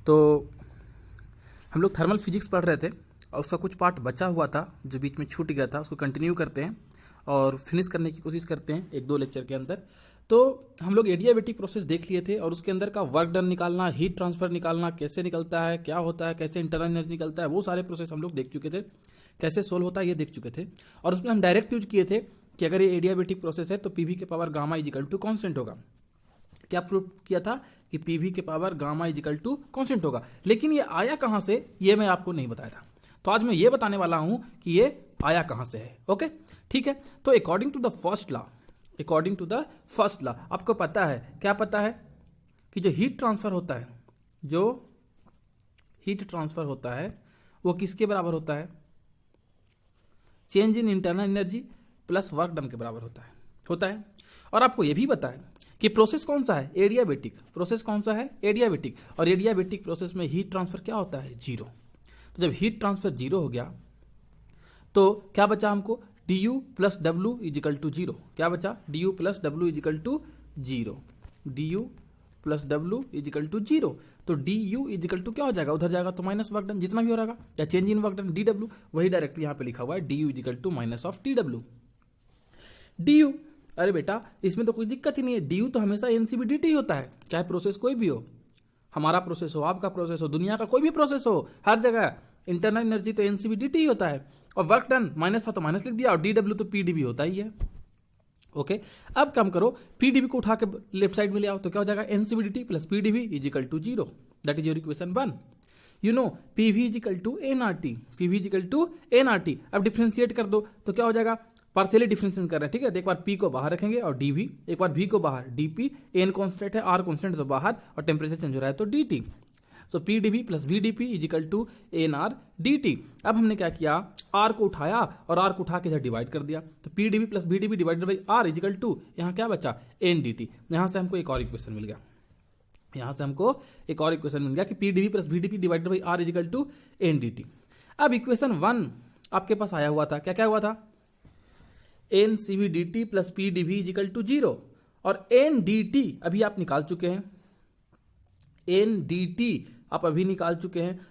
तो हम लोग थर्मल फिजिक्स पढ़ रहे थे और उसका कुछ पार्ट बचा हुआ था जो बीच में छूट गया था, उसको कंटिन्यू करते हैं और फिनिश करने की कोशिश करते हैं एक दो लेक्चर के अंदर। तो हम लोग एडियाबेटिक प्रोसेस देख लिए थे और उसके अंदर का वर्क डन निकालना, हीट ट्रांसफर निकालना, कैसे निकलता है, क्या होता है, कैसे इंटरनल एनर्जी निकलता है, वो सारे प्रोसेस हम लोग देख चुके थे। कैसे सोल्व होता है ये देख चुके थे और उसमें हम डायरेक्ट यूज किए थे कि अगर ये एडियाबेटिक प्रोसेस है तो पीवी के power gamma is equal to constant होगा। क्या प्रूव किया था कि पीवी के power gamma is equal to constant होगा। लेकिन ये आया कहां से ये मैं आपको नहीं बताया था, तो आज मैं ये बताने वाला हूं कि ये आया कहां से है। ओके ठीक है। तो according to the first law आपको पता है, क्या पता है कि जो हीट ट्रांसफर होता है वो किसके बराबर होता है? Change in internal energy plus work done के बराबर होता है। और आपको यह भी पता है कि प्रोसेस कौन सा है? एडियाबेटिक। प्रोसेस कौन सा है? एडियाबेटिक। और एडियाबेटिक प्रोसेस में हीट ट्रांसफर क्या होता है? जीरो। तो जब हीट ट्रांसफर जीरो हो गया तो क्या बचा हमको? du plus W is equal to zero. क्या बचा? du plus W is equal to zero. du plus W is equal to zero. तो du इजिकल टू क्या हो जाएगा? उधर जाएगा तो माइनस वर्क डन जितना भी हो रहेगा, या change in work done dw, वही डायरेक्टली यहां पे लिखा हुआ है du is equal to minus of tw। du, अरे बेटा इसमें तो कोई दिक्कत ही नहीं है, du तो हमेशा एनसीबी dt होता है, चाहे प्रोसेस कोई भी हो, हमारा प्रोसेस हो, आपका प्रोसेस हो, दुनिया का कोई भी प्रोसेस हो, हर जगह इंटरनल एनर्जी तो एनसीबी dt ही होता है। और वर्क डन माइनस था तो माइनस लिख दिया, और dw तो pdv होता ही है। ओके अब काम करो, pdv को उठा के लेफ्ट साइड में ले आओ तो क्या हो जाएगा? NCV dt plus pdv is equal to zero. That is your equation 1। You know pv is equal to nrt, pv is equal to nrt। अब डिफ्रेंशिएट कर दो तो क्या हो जाएगा? पार्शियली डिफरेंशिएट कर रहे हैं, ठीक है। तो एक बार p को बाहर रखेंगे और dv, एक बार v को बाहर dp, n कांस्टेंट है, r कांस्टेंट तो बाहर, और टेम्परेचर चेंज हो रहा है तो dt। So pdv plus vdp is equal to nr dt। अब हमने क्या किया? r को उठाया और r को उठा के इधर डिवाइड कर दिया, तो pdv plus vdp divided by r is equal to यहाँ क्या बचा? n dt। यहाँ से हमको एक और इक्वेशन मिल गया, कि pdv plus vdp divided by r is equal to n dt। अब इक्वेशन 1 आपके पास आया हुआ था, क्या क्या हुआ था? NCV dt plus pdv is equal to zero, और n dt अभी आप निकाल चुके हैं, n dt आप अभी निकाल चुके हैं।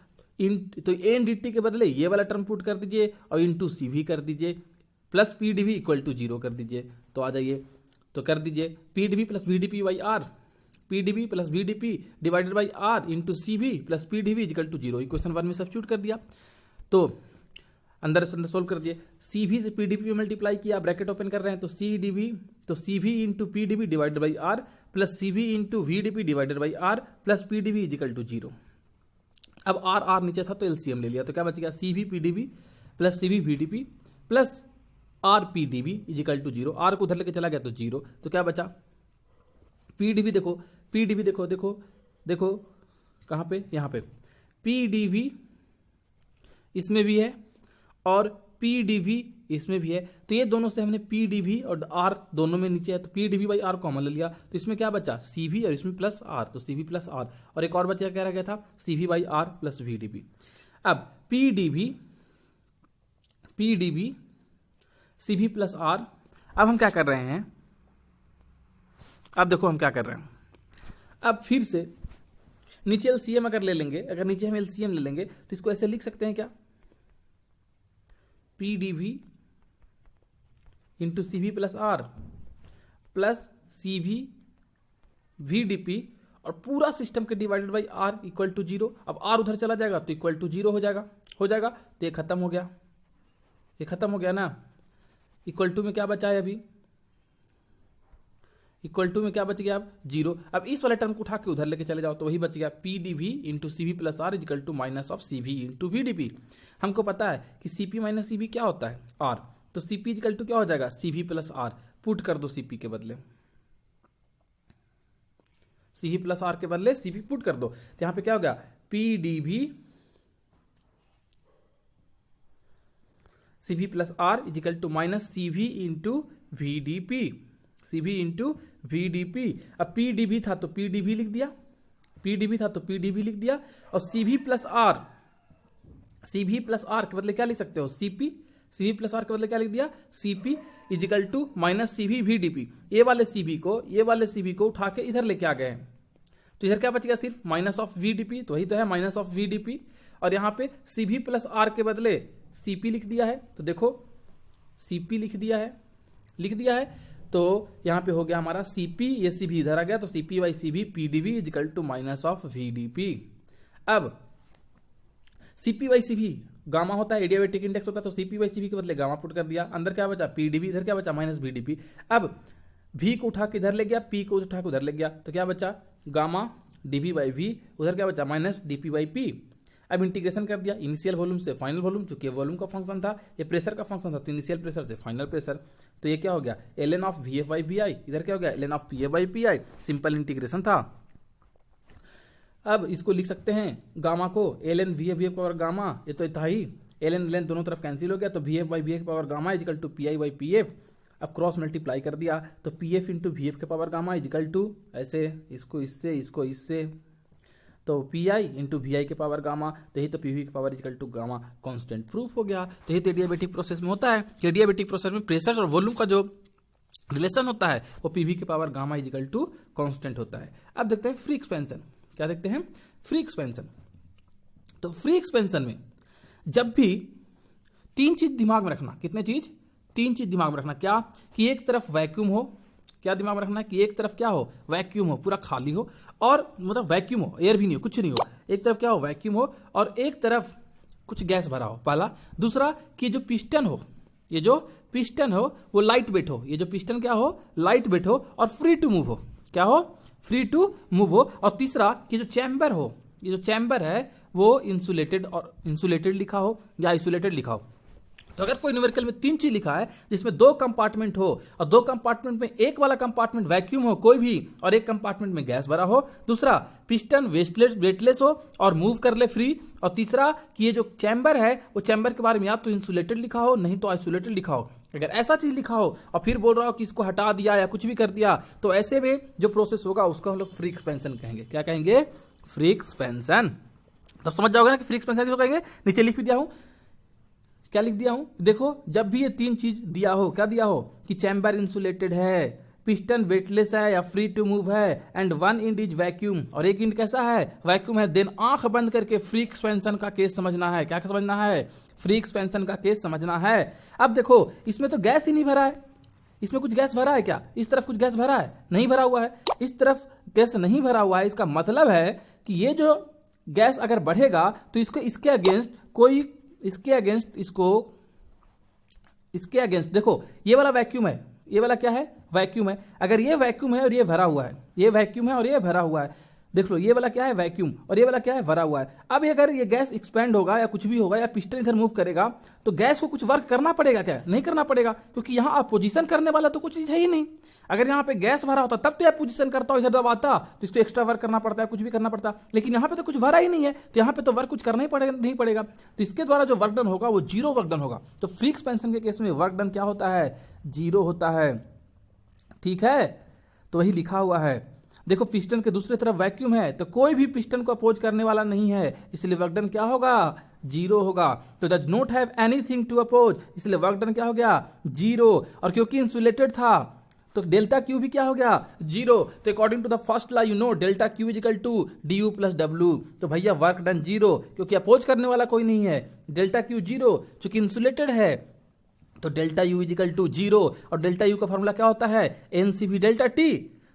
तो n dt के बदले ये वाला टर्म पुट कर दीजिए और इंटू सी भी कर दीजिए, plus pdv equal to zero कर दीजिए। तो आ जाइए तो कर दीजिए pdv plus vdp by R, pdv plus vdp divided by R into C भी plus pdv equal to zero. Equation 1 में सब्स्टिट्यूट कर दिया तो अंदर से अंदर सोल्व कर दिए। सी भी से पीडीवी में मल्टीप्लाई किया, ब्रैकेट ओपन कर रहे हैं, तो सी डीवी, तो C V into pdv divided by R plus C V into vdp divided by R plus pdv equal to zero. अब आर आर नीचे था तो एलसीएम ले लिया, तो क्या बच गया? C V pdv plus C V vdp plus R pdv equal to zero. R को उधर लेके चला गया तो जीरो, तो क्या बचा? पीडीवी देखो, पीडीवी देखो देखो देखो कहां पे? यहां पे पीडीवी इसमें भी है और pdv इसमें भी है, तो ये दोनों से हमने pdv और r दोनों में नीचे है तो pdv बाई r कॉमन ले लिया, तो इसमें क्या बचा? cv और इसमें प्लस r, तो cv प्लस r, और एक और बचा क्या रह गया था? cv by r plus vdv। अब pdv cv प्लस r। अब हम क्या कर रहे हैं? अब देखो हम क्या कर रहे हैं, अब फिर से नीचे एलसीएम अगर ले लेंगे, अगर नीचे हम एलसीएम ले लेंगे तो इसको ऐसे लिख सकते हैं क्या? pdv into C V plus R plus C V vdp, और पूरा सिस्टम के divided by R equal to zero. अब आर उधर चला जाएगा तो इक्वल टू जीरो हो जाएगा तो ये खत्म हो गया ना। इक्वल टू में क्या बचा है? अभी इक्वल टू में क्या बच गया? अब जीरो। अब इस वाले टर्म को उठा के उधर लेके चले जाओ तो वही बच गया, pdv into C V plus R is equal to minus of C V into vdp। हमको पता है कि cp माइनस सी क्या होता है? r, तो cp इजिकल टू क्या हो जाएगा? सी वी प्लस आर। पुट कर दो cp के बदले, सी वी प्लस आर के बदले cp पुट कर दो, तो यहां पे क्या हो गया? pdv C V plus R is equal to minus C V into vdp, C V into vdp। अब pdv था तो pdv लिख दिया, और cv प्लस आर के बदले क्या लिख सकते हो? cv प्लस आर के बदले क्या लिख दिया? cp is equal to minus cv vdp। ये वाले cv को उठा के इधर लेके आ गए हैं, तो इधर क्या बचेगा सिर्फ माइनस ऑफ वीडीपी, तो वही तो है माइनस ऑफ वीडीपी। और यहाँ पे सीवी प्लस आर के बदले सीपी लिख दिया है, तो देखो सीपी लिख दिया है, तो यहाँ पे हो गया हमारा सीपी, ये सीबी इधर आ गया, तो CP by CV PDV is equal to minus of VDP. अब सीपी बाई सीबी गामा होता है, एडियाबेटिक इंडेक्स होता है, तो सीपी बाई सीबी के बदले गामा पुट कर दिया, अंदर क्या बचा पीडीबी, इधर क्या बचा माइनस वीडीपी। अब भी को उठा के इधर ले गया, पी को उठा के उधर ले गया, तो क्या बचा गामा डीबी बाई वी, उधर क्या बचा माइनस डीपी बाई पी। अब इंटीग्रेशन कर दिया इनिशियल वॉल्यूम से फाइनल वॉल्यूम, चूंकि वॉल्यूम का फंक्शन था, ये प्रेशर का फंक्शन था, तो इनिशियल प्रेशर से फाइनल प्रेशर, तो ये क्या हो गया ln of V F by V I, इधर क्या हो गया ln of P F by P I, simple integration था। अब इसको लिख सकते हैं गामा को ln V F power gamma, ये तो था ही, ln दोनों तरफ कैंसिल हो गया, तो V F by V F power gamma is equal to P I by P F. अब क्रॉस मल्टीप्लाई कर दिया, तो P F into V F के पावर गामा इजिकल टू ऐसे, इसको इससे, तो P I into V I के पावर गामा, तो यही तो पी वी के power is equal to gamma constant proof हो गया। तो यही तो एडियाबेटिक प्रोसेस में होता है कि एडियाबेटिक प्रोसेस में प्रेशर और वॉल्यूम का जो रिलेशन होता है वो पीवी के power gamma is equal to constant होता है। अब देखते हैं फ्री एक्सपेंशन, क्या देखते हैं फ्री एक्सपेंशन। तो फ्री एक्सपेंशन में जब भी तीन चीज दिमाग में रखना, कितने चीज, तीन चीज दिमाग में रखना, क्या कि एक तरफ वैक्यूम हो, क्या दिमाग में रखना कि एक तरफ क्या हो वैक्यूम हो, पूरा खाली हो, और मतलब वैक्यूम हो, एयर भी नहीं हो, कुछ नहीं हो, एक तरफ क्या हो वैक्यूम हो और एक तरफ कुछ गैस भरा हो, पहला। दूसरा कि जो पिस्टन हो, ये जो पिस्टन हो वो लाइट वेट हो, ये जो पिस्टन क्या हो लाइट वेट हो और फ्री टू मूव हो, क्या हो फ्री टू मूव हो। और तीसरा कि जो चैम्बर हो, ये जो चैम्बर है वो इंसुलेटेड और इंसुलेटेड लिखा हो या आइसोलेटेड लिखा हो। तो अगर कोई न्यूमेरिकल में तीन चीज लिखा है जिसमें दो कंपार्टमेंट हो और दो कंपार्टमेंट में एक वाला कंपार्टमेंट वैक्यूम हो कोई भी और एक कंपार्टमेंट में गैस भरा हो, दूसरा पिस्टन वेटलेस हो और मूव कर ले फ्री, और तीसरा कि ये जो चैम्बर है वो चैम्बर के बारे में या तो इंसुलेटेड लिखा हो नहीं तो आइसोलेटेड लिखा हो। अगर ऐसा चीज लिखा हो और फिर बोल रहा हो कि इसको हटा दिया या कुछ भी कर दिया, तो ऐसे में जो प्रोसेस होगा उसको हम लोग फ्री एक्सपेंशन कहेंगे। क्या कहेंगे फ्री एक्सपेंशन। तो समझ जाओगे ना कि फ्री एक्सपेंशन किसको कहेंगे। नीचे लिख भी दिया हूं, क्या लिख दिया हूं, देखो जब भी ये तीन चीज दिया हो, क्या दिया हो कि चैम्बर इंसुलेटेड है, पिस्टन वेटलेस है या फ्री टू मूव है, and one end is vacuum और एक इंड कैसा है वैक्यूम है, देन आंख बंद करके फ्री एक्सपेंशन का केस समझना है। क्या समझना है फ्री एक्सपेंशन का केस समझना है। अब देखो इसमें तो गैस ही नहीं भरा है, इसमें कुछ गैस भरा है क्या, इस तरफ कुछ गैस भरा है नहीं भरा हुआ है, इस तरफ गैस नहीं भरा हुआ है। इसका मतलब है कि ये जो गैस अगर बढ़ेगा तो इसको इसके अगेंस्ट कोई, इसके अगेंस्ट देखो ये वाला वैक्यूम है, ये वाला क्या है वैक्यूम है। अगर ये वैक्यूम है और ये भरा हुआ है, ये वैक्यूम है और ये भरा हुआ है, देख लो ये वाला क्या है वैक्यूम और ये वाला क्या है भरा हुआ है। अब अगर ये गैस एक्सपेंड होगा या कुछ भी होगा या पिस्टन इधर मूव करेगा तो गैस को कुछ वर्क करना पड़ेगा क्या, नहीं करना पड़ेगा, क्योंकि यहां अपोजिशन करने वाला तो कुछ चीज है ही नहीं। अगर यहाँ पे गैस भरा होता तब तो आप पोजीशन करता हो, इधर दबाता तो इसको एक्स्ट्रा वर्क करना पड़ता है, कुछ भी करना पड़ता, लेकिन यहाँ पे तो कुछ भरा ही नहीं है, तो यहाँ पे तो वर्क कुछ करना ही पड़ेगा नहीं पड़ेगा, तो इसके द्वारा जो वर्क डन होगा वो जीरो वर्क डन होगा। तो फ्री एक्सपेंशन के केस में वर्क डन क्या होता है जीरो होता है, ठीक है। तो वही लिखा हुआ है। देखो पिस्टन के दूसरी तरफ वैक्यूम है तो कोई भी पिस्टन को अपोज करने वाला नहीं है, इसलिए वर्क डन क्या होगा जीरो होगा। तो does not have anything to oppose, इसलिए वर्क डन क्या हो गया जीरो। और क्योंकि इंसुलेटेड था तो डेल्टा क्यू भी क्या हो गया जीरो। तो according to the first law you know delta Q is equal to D U plus W. तो भैया वर्क डन जीरो, क्योंकि अपोज करने वाला कोई नहीं है, डेल्टा क्यू जीरो, चूंकि इंसुलेटेड है तो delta U is equal to zero. और डेल्टा यू का फॉर्मूला क्या होता है एन सी भी डेल्टा टी,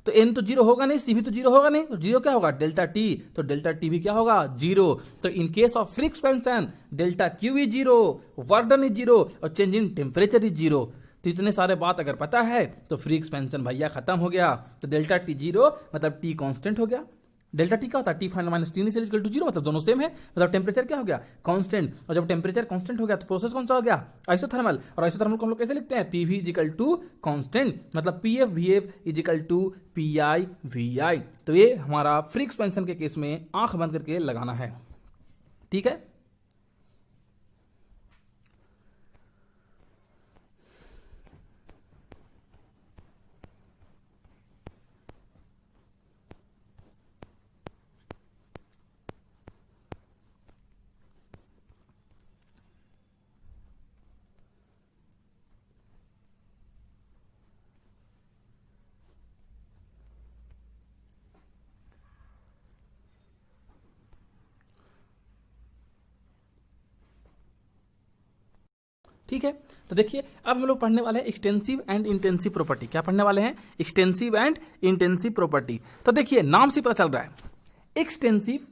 तो एन तो जीरो होगा नहीं, सी भी तो जीरो होगा नहीं, तो जीरो क्या होगा डेल्टा टी, तो डेल्टा टी भी क्या होगा जीरो। तो in case of free expansion delta Q is zero, work done is zero और change in temperature is zero. तो इतने सारे बात अगर पता है तो फ्री एक्सपेंशन भैया खत्म हो गया। तो डेल्टा टी जीरो मतलब टी कांस्टेंट हो गया। डेल्टा टी क्या होता है T final minus T initial equal to zero, मतलब दोनों सेम है, मतलब टेम्परेचर क्या हो गया कांस्टेंट। और जब टेम्परेचर कांस्टेंट हो गया तो प्रोसेस कौन सा हो गया आइसोथर्मल। और आइसोथर्मल को हम लोग कैसे लिखते हैं PV is equal to constant, मतलब P F V F is equal to P I V I. तो ये हमारा फ्री एक्सपेंशन के केस में आंख बंद करके लगाना है, ठीक है। ठीक है। तो देखिए अब हम लोग पढ़ने वाले हैं एक्सटेंसिव एंड इंटेंसिव प्रॉपर्टी। क्या पढ़ने वाले हैं? Extensive and intensive property. तो देखिए नाम से पता चल रहा है एक्सटेंसिव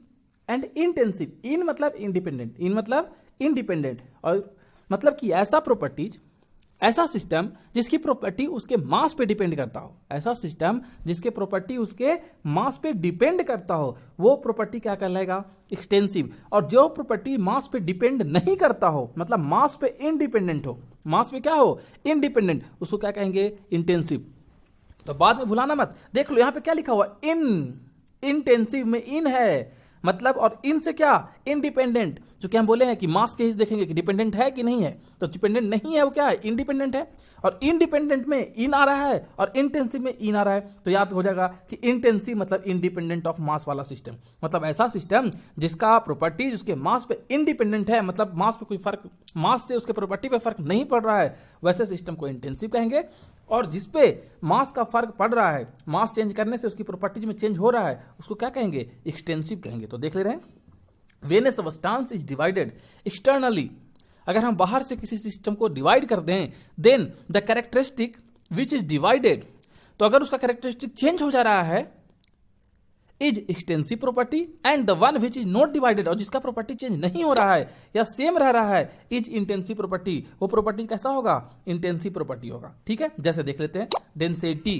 एंड इंटेंसिव। इन मतलब इंडिपेंडेंट, इन मतलब इंडिपेंडेंट, और मतलब कि ऐसा प्रॉपर्टीज, ऐसा सिस्टम जिसकी प्रॉपर्टी उसके मास पे डिपेंड करता हो, ऐसा सिस्टम जिसके प्रॉपर्टी उसके मास पे डिपेंड करता हो, वो प्रॉपर्टी क्या कहलाएगा? एक्सटेंसिव। और जो प्रॉपर्टी मास पे डिपेंड नहीं करता हो, मतलब मास पे इंडिपेंडेंट हो, मास पे क्या हो? इंडिपेंडेंट, उसको क्या कहेंगे? इंटेंसिव। तो बाद में भुलाना मत, देख लो यहां पे क्या लिखा हुआ? इन, इंटेंसिव में इन है मतलब, और इन से क्या? इंडिपेंडेंट। जो कि हम बोले हैं कि मास के हिस्से देखेंगे कि डिपेंडेंट है कि नहीं है, तो डिपेंडेंट नहीं है, वो क्या है? इंडिपेंडेंट है। और इंडिपेंडेंट में इन आ रहा है और इंटेंसिव में इन आ रहा है, तो याद हो जाएगा कि इंटेंसिव मतलब इंडिपेंडेंट ऑफ मास वाला सिस्टम, मतलब ऐसा सिस्टम जिसका प्रॉपर्टी उसके मास पे इंडिपेंडेंट है, मतलब मास पे कोई फर्क, मास से उसके प्रॉपर्टी पे फर्क नहीं पड़ रहा है, वैसे सिस्टम को इंटेंसिव कहेंगे। और जिसपे मास का फर्क पड़ रहा है, मास चेंज करने से उसकी प्रॉपर्टीज में चेंज हो रहा है, उसको क्या कहेंगे? एक्सटेंसिव कहेंगे। तो देख ले रहे हैं, when A substance is divided externally, अगर हम बाहर से किसी सिस्टम को डिवाइड कर दें, then the characteristic which is divided, तो अगर उसका कैरेक्टरिस्टिक चेंज हो जा रहा है, is extensive property, and the one which is not divided, और जिसका प्रॉपर्टी चेंज नहीं हो रहा है या सेम रह रहा है, इज इंटेंसिव प्रॉपर्टी। वो प्रॉपर्टी कैसा होगा? इंटेंसिव प्रॉपर्टी होगा। ठीक है, जैसे देख लेते हैं डेंसिटी,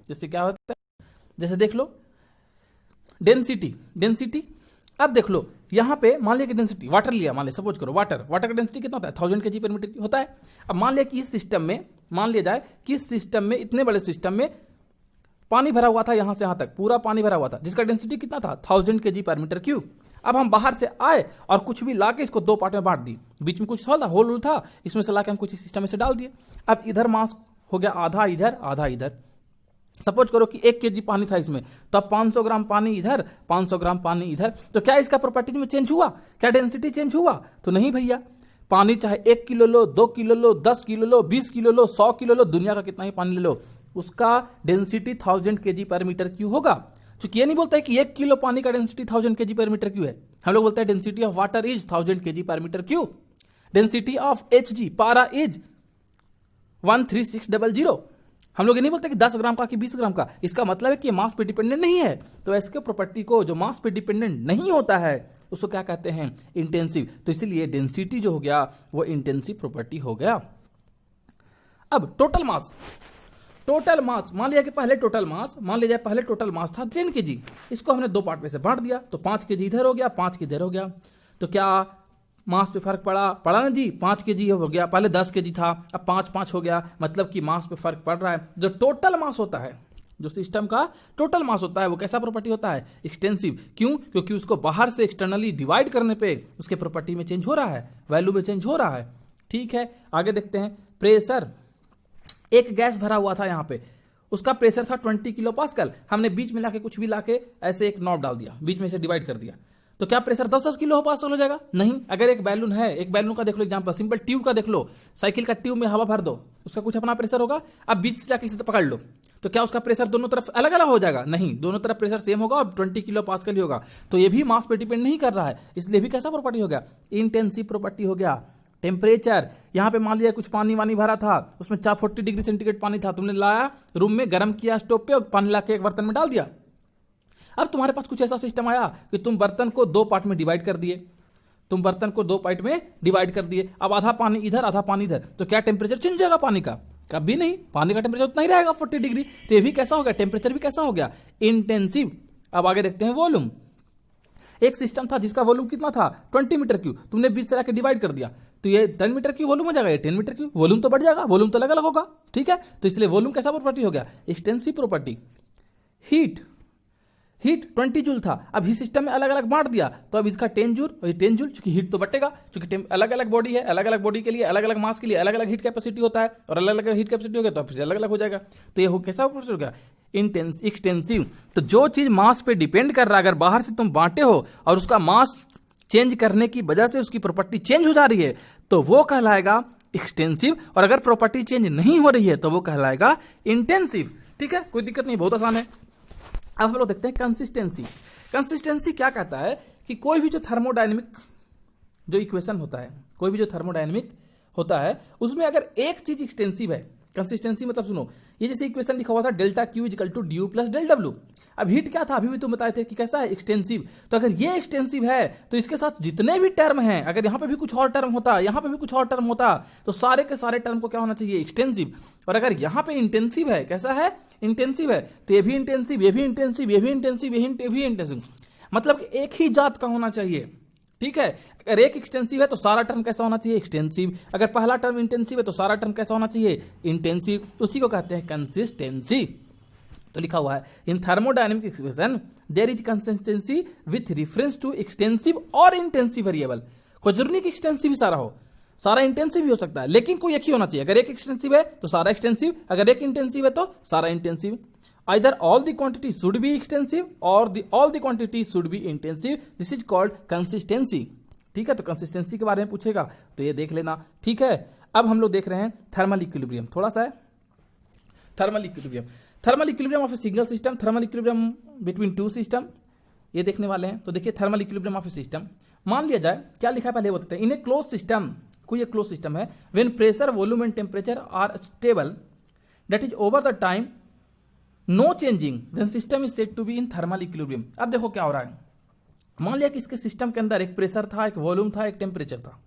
जैसे क्या होता है, जैसे देख लो डेंसिटी, डेंसिटी। अब देख लो यहां पे मान लिया कि डेंसिटी, वाटर लिया, मान लिया सपोज करो वाटर, वाटर का डेंसिटी कितना होता है? 1000 kg पर मीटर होता है। अब मान लिया कि इस सिस्टम में, मान लिया जाए कि इस सिस्टम में, इतने बड़े सिस्टम में पानी भरा हुआ था, यहां से यहां तक पूरा पानी भरा हुआ था, जिसका डेंसिटी कितना था? 1000 kg पर मीटर क्यूब। अब हम बाहर से आए और कुछ भी लाके इसको दो पार्ट में बांट दी, बीच में कुछ था, होल था, इसमें से लाके हम कुछ सिस्टम में से डाल दिए। अब इधर मास हो गया आधा इधर आधा इधर। सपोज करो कि 1 kg पानी था इसमें, तो अब 500 ग्राम पानी इधर, 500 ग्राम पानी इधर, तो क्या इसका प्रॉपर्टी में चेंज हुआ? क्या डेंसिटी चेंज हुआ? तो नहीं भैया। पानी चाहे 1 किलो लो, 2 किलो लो, 10 किलो लो, 20 किलो लो, 100 किलो लो, दुनिया का कितना ही पानी ले लो, उसका density 1000 kg per metre cube होगा। चूंकि ये नहीं बोलता है कि 1 किलो पानी का density 1000 kg per metre cube है, हम लोग बोलते हैं density of water is 1000 kg per metre cube. Density of Hg पारा इज 13600। हम लोग ये नहीं बोलते कि 10 ग्राम का कि 20 ग्राम का, इसका मतलब है कि मास पे डिपेंडेंट नहीं है। तो इसके प्रॉपर्टी को जो मास पे डिपेंडेंट नहीं होता है उसको क्या कहते हैं? इंटेंसिव। तो इसीलिए डेंसिटी जो हो गया वो इंटेंसिव प्रॉपर्टी हो गया। अब टोटल मास, टोटल मास मान लिया कि पहले टोटल मास, मान लिया जाए पहले टोटल मास था 10 kg, इसको हमने दो पार्ट में से बांट दिया, तो 5 kg इधर हो गया, 5 kg इधर हो गया। तो क्या मास पे फर्क पड़ा ना जी? 5 kg हो गया, पहले 10 kg था, अब 5 हो गया, मतलब कि मास पे फर्क पड़ रहा है। जो टोटल मास होता है, जो सिस्टम का टोटल मास होता है, वो कैसा प्रॉपर्टी होता है? एक्सटेंसिव। क्यों? क्योंकि उसको बाहर से एक्सटर्नली डिवाइड करने पे उसके प्रॉपर्टी में चेंज हो रहा है, वैल्यू में चेंज हो रहा है। ठीक है, आगे देखते हैं। प्रेशर, एक गैस भरा हुआ था यहां पे, उसका प्रेशर था 20 किलो पास्कल, हमने बीच में लाके कुछ भी लाके ऐसे एक नॉब डाल दिया, बीच में से डिवाइड कर दिया, तो क्या प्रेशर 10 किलो पास्कल हो जाएगा? नहीं। अगर एक बैलून है, एक बैलून का देख लो एग्जांपल, सिंपल ट्यूब का देख लो, साइकिल का ट्यूब में हवा भर दो, उसका कुछ अपना प्रेशर होगा। अब बीच से जाके इसे पकड़ लो, तो क्या उसका प्रेशर दोनों तरफ अलग अलग हो जाएगा? नहीं, दोनों तरफ प्रेशर सेम होगा और 20 किलो पास्कल ही होगा। तो ये भी मास पे डिपेंड नहीं कर रहा है, इसलिए भी कैसा प्रॉपर्टी हो गया? इंटेंसिव प्रॉपर्टी हो गया। टेम्परेचर, यहां पे मान लिया कुछ पानी वानी भरा था, उसमें 40 डिग्री सेंटीग्रेड पानी था, तुमने लाया रूम में, गर्म किया स्टोव पे और पानी लाके एक बर्तन में डाल दिया। अब तुम्हारे पास कुछ ऐसा सिस्टम आया कि तुम बर्तन को दो पार्ट में डिवाइड कर दिए, तुम बर्तन को दो पार्ट में डिवाइड कर दिए, अब आधा पानी इधर आधा पानी इधर, तो क्या टेम्परेचर चेंज हो जाएगा पानी का? कभी नहीं, पानी का टेम्परेचर उतना ही रहेगा 40 डिग्री। तो ये भी कैसा हो गया? टेम्परेचर भी कैसा हो गया? इंटेंसिव। अब आगे देखते हैं वॉल्यूम। एक सिस्टम था जिसका वॉल्यूम कितना था? 20 मीटर क्यूब, तुमने बीच से लाके डिवाइड कर दिया, तो ये 10 मीटर क्यूब वॉल्यूम हो जाएगा, ये 10 मीटर क्यूब वॉल्यूम तो बढ़ जाएगा, वॉल्यूम तो अलग अलग होगा। ठीक है, तो इसलिए वॉल्यूम कैसा प्रॉपर्टी हो गया? Extensive property. Heat, heat 20 joule था, अब ही सिस्टम में अलग अलग बांट दिया, तो अब इसका 10 जूल और 10 जूल, चूंकि हीट तो बटेगा, चूंकि अलग अलग बॉडी है, अलग अलग बॉडी के लिए अलग अलग मास के लिए अलग अलग हीट कैपेसिटी होता है, और अलग अलग हीट कैपेसिटी हो गया तो फिर अलग अलग हो जाएगा। तो ये कैसा हो गया? एक्सटेंसिव। तो जो चीज मास पे डिपेंड कर रहा है, अगर बाहर से तुम बांटे हो और उसका मास चेंज करने की वजह से उसकी प्रॉपर्टी चेंज हो जा रही है, तो वो कहलाएगा एक्सटेंसिव, और अगर प्रॉपर्टी चेंज नहीं हो रही है तो वो कहलाएगा इंटेंसिव। ठीक है, कोई दिक्कत नहीं, बहुत आसान है। अब हम लोग देखते हैं कंसिस्टेंसी। कंसिस्टेंसी क्या कहता है कि कोई भी जो थर्मोडायनेमिक जो इक्वेशन होता है, कोई भी जो थर्मोडायनेमिक होता है उसमें अगर एक चीज एक्सटेंसिव है, कंसिस्टेंसी मतलब सुनो, ये जैसे इक्वेशन लिखा हुआ था delta Q is equal to dU plus del W. अब हीट क्या था अभी भी तुम बताए थे कि कैसा है, एक्सटेंसिव। तो अगर ये एक्सटेंसिव है तो इसके साथ जितने भी टर्म हैं, अगर यहां पे भी कुछ और टर्म होता, यहां पे भी कुछ और टर्म होता, तो सारे के सारे टर्म को क्या होना चाहिए, एक्सटेंसिव। और अगर यहां पे इंटेंसिव है, कैसा है, इंटेंसिव है, तो ये भी इंटेंसिव, ये भी इंटेंसिव, ये भी इंटेंसिव, ये भी इंटेंसिव, मतलब कि एक ही जात का होना चाहिए। ठीक है, अगर एक एक्सटेंसिव है तो सारा टर्म कैसा होना चाहिए, एक्सटेंसिव। अगर पहला टर्म इंटेंसिव है तो सारा टर्म कैसा होना चाहिए, इंटेंसिव। उसी को कहते हैं कंसिस्टेंसी। तो लिखा हुआ है in thermodynamic equation there is consistency with reference to extensive और इंटेंसिव वेरिएबल। कोई जरूरी नहीं कि एक्सटेंसिव ही सारा हो, सारा इंटेंसिव भी हो सकता है, लेकिन कोई एक ही होना चाहिए। अगर एक एक्सटेंसिव है तो सारा एक्सटेंसिव, अगर एक इंटेंसिव है तो सारा intensive. Either all the quantity should be extensive or all the quantity should be intensive. This is called consistency. ठीक है, तो कंसिस्टेंसी के बारे में पूछेगा तो ये देख लेना। ठीक है, अब हम लोग देख रहे हैं थर्मल इक्विलिब्रियम, थोड़ा सा है thermal equilibrium. Thermal equilibrium of a single system, thermal equilibrium between two system, ये देखने वाले हैं। तो देखिए thermal equilibrium of A system, मान लिया जाए क्या लिखा है पहले बताते हैं। इन ए क्लोज सिस्टम, कोई एक क्लोज सिस्टम है, when pressure volume and temperature are stable that is over the time no changing then system is said to be in thermal equilibrium. अब देखो क्या हो रहा है, मान लिया कि इसके सिस्टम के अंदर एक प्रेशर था, एक वॉल्यूम था, एक टेम्परेचर था।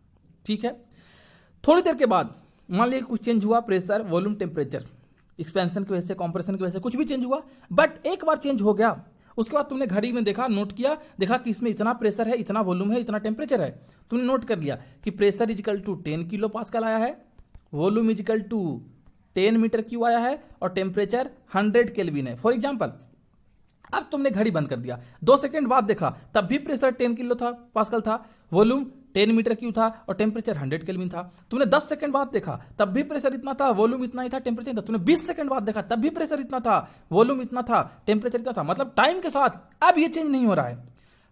ठीक है, थोड़ी देर के बाद मान लिया कुछ चेंज हुआ, प्रेशर वॉल्यूम टेम्परेचर, एक्सपेंशन की वजह से, कंप्रेशन की वजह से कुछ भी चेंज हुआ, बट एक बार चेंज हो गया, उसके बाद तुमने घड़ी में देखा, नोट किया, देखा कि इसमें इतना प्रेशर है, इतना वॉल्यूम है, इतना टेम्परेचर है। तुमने नोट कर लिया कि pressure is equal to 10 kilo pascal आया है, volume is equal to 10 metre cube आया है, और टेम्परेचर 100 केल्विन है फॉर एग्जांपल। अब तुमने घड़ी बंद कर दिया, 2 सेकंड बाद देखा तब भी प्रेशर 10 किलो था, पास्कल था, वॉल्यूम 10 मीटर क्यूब था, और टेम्परेचर 100 केल्विन था। तुमने 10 सेकंड बाद देखा तब भी प्रेशर इतना था, वॉल्यूम इतना ही था, टेम्परेचर था। तुमने 20 सेकंड बाद देखा तब भी प्रेशर इतना था, वॉल्यूम इतना था, टेम्परेचर इतना था। मतलब टाइम के साथ अब ये चेंज नहीं हो रहा है,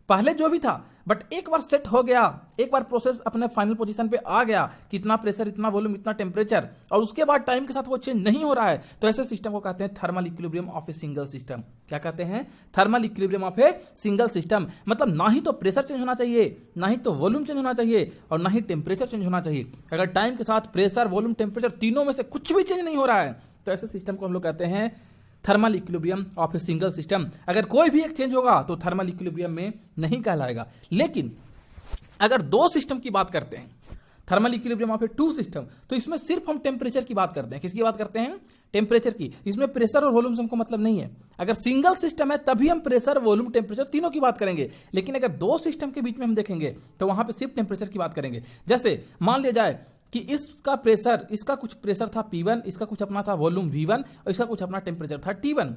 पहले जो भी था, बट एक बार सेट हो गया, एक बार प्रोसेस अपने फाइनल पोजीशन पे आ गया कि इतना प्रेशर, इतना वॉल्यूम, इतना टेम्परेचर, और उसके बाद टाइम के साथ वो चेंज नहीं हो रहा है, तो ऐसे सिस्टम को कहते हैं thermal equilibrium of a single system. क्या कहते हैं, thermal equilibrium of a single system. मतलब ना ही तो प्रेशर चेंज होना चाहिए, ना ही तो वॉल्यूम चेंज होना चाहिए, और ना ही टेम्परेचर चेंज होना चाहिए। अगर टाइम के साथ प्रेशर, वॉल्यूम, टेम्परेचर तीनों में से कुछ भी चेंज नहीं हो रहा है, तो ऐसे सिस्टम को हम लोग कहते हैं thermal equilibrium of a single system. अगर कोई भी एक चेंज होगा तो थर्मल इक्विलिब्रियम में नहीं कहलाएगा। लेकिन अगर दो सिस्टम की बात करते हैं, thermal equilibrium of a two system, तो इसमें सिर्फ हम टेम्परेचर की बात करते हैं। किसकी बात करते हैं, टेम्परेचर की। इसमें प्रेशर और वॉल्यूम से हमको मतलब नहीं है। अगर सिंगल सिस्टम है तभी हम प्रेशर, वॉल्यूम, टेम्परेचर तीनों की बात करेंगे, लेकिन अगर दो सिस्टम के बीच में हम देखेंगे तो वहां पे सिर्फ टेम्परेचर की बात करेंगे। जैसे मान लिया जाए कि इसका प्रेशर, इसका कुछ प्रेशर था P1, इसका कुछ अपना था वॉल्यूम V1, और इसका कुछ अपना टेम्परेचर था T1।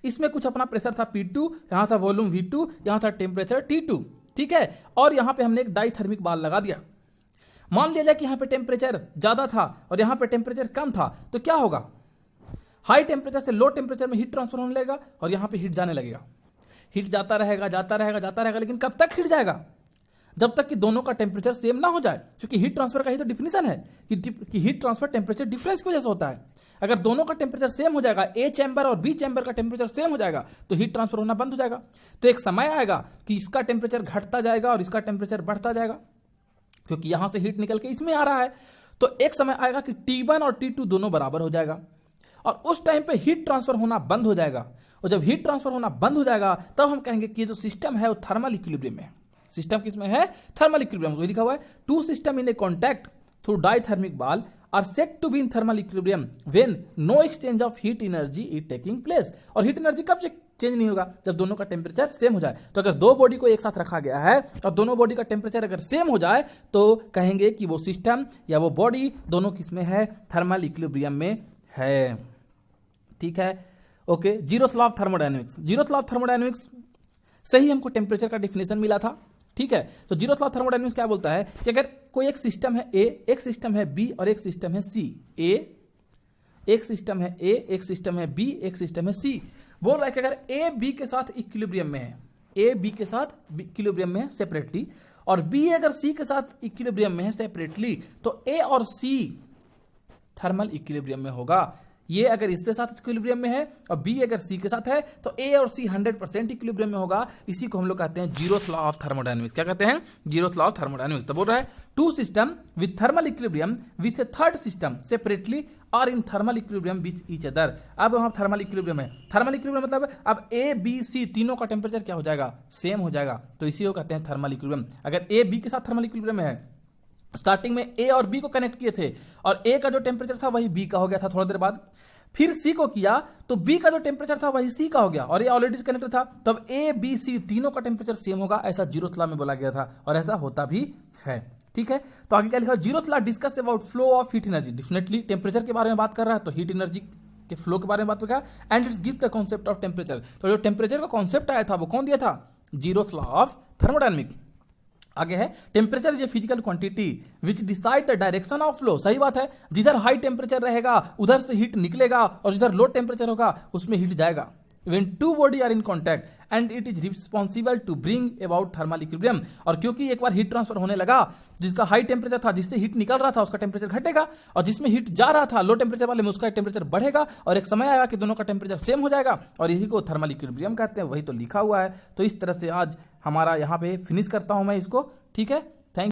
इसमें कुछ अपना प्रेशर था P2, यहां था वॉल्यूम V2, यहां था टेम्परेचर T2। ठीक है, और यहां पे हमने एक डाइथर्मिक बाल लगा दिया। मान लिया जाए कि यहां पे टेम्परेचर ज्यादा था और यहां पे टेम्परेचर कम था, तो क्या होगा, हाई टेम्परेचर से लो टेम्परेचर में हीट ट्रांसफर होने लगेगा, और यहां पे हीट जाने लगेगा। हीट जाता रहेगा, जाता रहेगा, जाता रहेगा, लेकिन कब तक हीट जाएगा, जब तक कि दोनों का टेम्परेचर सेम ना हो जाए। क्योंकि हीट ट्रांसफर का ही तो डिफिनेशन है कि हीट ट्रांसफर टेम्परेचर डिफरेंस की वजह से होता है। अगर दोनों का टेम्परेचर सेम हो जाएगा, ए चैम्बर और बी चैम्बर का टेम्परेचर सेम हो जाएगा, तो हीट ट्रांसफर होना बंद हो जाएगा। तो एक समय आएगा कि इसका टेम्परेचर घटता जाएगा और इसका टेम्परेचर बढ़ता जाएगा, क्योंकि यहां से हीट निकल के इसमें आ रहा है। तो एक समय आएगा कि T1 और T2 दोनों बराबर हो जाएगा, और उस टाइम पे हीट ट्रांसफर होना बंद हो जाएगा। और जब हीट ट्रांसफर होना बंद हो जाएगा तब हम कहेंगे कि जो सिस्टम है वो थर्मल इक्विलिब्रियम में है। सिस्टम किसमें है, थर्मल इक्विलिब्रियम। लिखा हुआ है two system in a contact through diathermic wall are set to be in thermal equilibrium when no exchange of heat energy is taking place. और हीट एनर्जी कब change नहीं होगा, जब दोनों का टेम्परेचर सेम हो जाए। तो अगर दो बॉडी को एक साथ रखा गया है और दोनों बॉडी का टेम्परेचर अगर सेम हो जाए तो कहेंगे कि वो सिस्टम या वो बॉडी दोनों किसमें है, थर्मल इक्विलिब्रियम में है। ठीक है, okay. Zeroth law of thermodynamics, zeroth law of thermodynamics से ही हमको टेम्परेचर का डिफिनेशन मिला था। ठीक है, तो जीरोथ लॉ ऑफ थर्मोडायनेमिक्स क्या बोलता है कि अगर कोई एक सिस्टम है ए, एक सिस्टम है बी और एक सिस्टम है सी। एक सिस्टम है ए, एक सिस्टम है बी, एक सिस्टम है सी। बोल रहा है कि अगर ए बी के साथ इक्विलिब्रियम में है, ए बी के साथ इक्विलिब्रियम में है सेपरेटली, और बी अगर सी के साथ इक्विलिब्रियम में है सेपरेटली, तो ए और सी थर्मल इक्विलिब्रियम में होगा। ये अगर इसके साथ इक्विलिब्रियम में है और बी अगर सी के साथ है तो ए और सी 100% इक्विलिब्रियम में होगा। इसी को हम लोग कहते हैं जीरोथ लॉ ऑफ थर्मोडायनेमिक्स। क्या कहते हैं? Zeroth law of thermodynamics. तो बोल रहा है two system with thermal equilibrium with a third system separately और in thermal equilibrium with each other. अब वहां थर्मल इक्विलिब्रियम है, थर्मल इक्विलिब्रियम मतलब अब ए बी सी तीनों का टेम्परेचर क्या हो जाएगा? सेम हो जाएगा। तो इसी को कहते हैं थर्मल इक्विलिब्रियम। अगर ए बी के साथ थर्मल इक्विलिब्रियम में है, स्टार्टिंग में ए और बी को कनेक्ट किए थे और ए का जो टेम्परेचर था वही बी का हो गया था थोड़ा देर बाद, फिर सी को किया तो बी का जो टेम्परेचर था वही सी का हो गया और ये ऑलरेडी कनेक्टेड था, तब ए बी सी तीनों का टेम्परेचर सेम होगा। ऐसा जीरोथ लॉ में बोला गया था और ऐसा होता भी है। ठीक है, तो आगे क्या लिखा? Zeroth law discuss about flow of heat energy. Definitely temperature के बारे में बात कर रहा है तो हीट एनर्जी के फ्लो के बारे में बात कर रहा है। And it's give the concept of temperature. तो जो टेम्परेचर का कॉन्सेप्ट आया था वो कौन दिया था? Zeroth law of thermodynamics. आगे है temperature is a physical quantity which decide the direction of flow. सही बात है, जिधर हाई टेम्परेचर रहेगा उधर से हीट निकलेगा और जिधर लो टेम्परेचर होगा उसमें हीट जाएगा। When two body are in contact and it is responsible to bring about thermal equilibrium। और क्योंकि एक बार हीट ट्रांसफर होने लगा, जिसका हाई टेम्परेचर था जिससे हीट निकल रहा था उसका टेम्परेचर घटेगा और जिसमें हीट जा रहा था लो टेम्परेचर वाले में उसका टेम्परेचर बढ़ेगा और एक समय आएगा कि दोनों का टेम्परेचर सेम हो जाएगा और यही को थर्मल इक्विलिब्रियम कहते हैं। वही तो लिखा हुआ है। तो इस तरह से आज हमारा यहाँ पे फिनिश करता हूं मैं इसको। ठीक है।